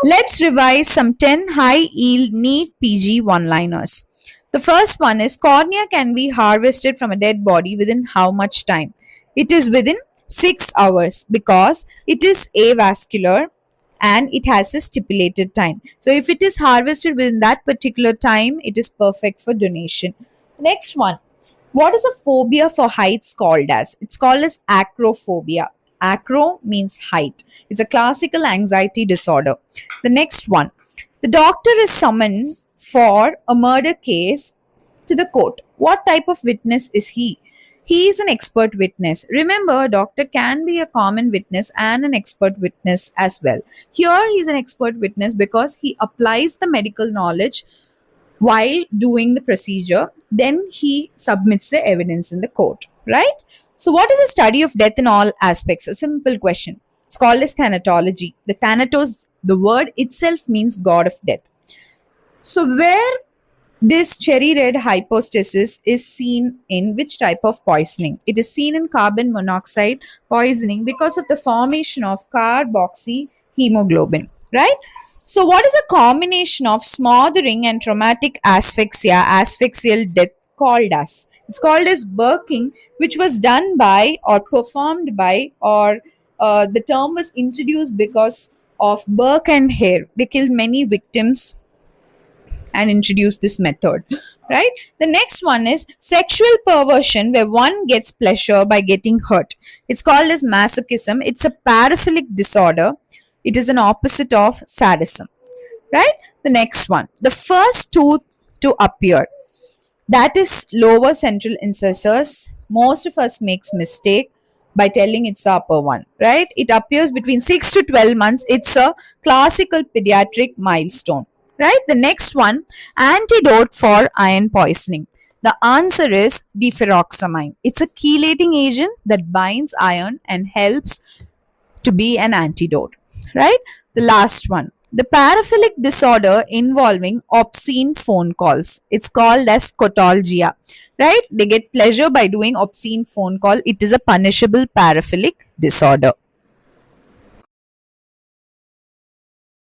Let's revise some 10 high yield neat PG one liners. The first one is cornea can be harvested from a dead body within how much time? It is within 6 hours because it is avascular and it has a stipulated time. So if it is harvested within that particular time, it is perfect for donation. Next one. What is a phobia for heights called as? It's called as acrophobia. Acro means height. It's a classical anxiety disorder. The next one. The doctor is summoned for a murder case to the court. What type of witness is he? He is an expert witness. Remember, a doctor can be a common witness and an expert witness as well. Here, he is an expert witness because he applies the medical knowledge while doing the procedure, then he submits the evidence in the court, right? So, what is the study of death in all aspects? A simple question. It's called as thanatology. The thanatos, the word itself means god of death. So, where this cherry red hypostasis is seen in which type of poisoning? It is seen in carbon monoxide poisoning because of the formation of carboxyhemoglobin, right? So, what is a combination of smothering and traumatic asphyxia, asphyxial death called as? It's called as Burking, which was done by or performed by, or the term was introduced because of Burke and Hare. They killed many victims and introduce this method, right? The next one is sexual perversion, where one gets pleasure by getting hurt. It's called as masochism. It's a paraphilic disorder. It is an opposite of sadism, right? The next one, the first tooth to appear, that is lower central incisors. Most of us makes mistake by telling it's the upper one, right? It appears between 6 to 12 months. It's a classical pediatric milestone, right? The next one, antidote for iron poisoning. The answer is deferoxamine. It's a chelating agent that binds iron and helps to be an antidote, right? The last one, the paraphilic disorder involving obscene phone calls. It's called as scotolgia, right? They get pleasure by doing obscene phone call. It is a punishable paraphilic disorder.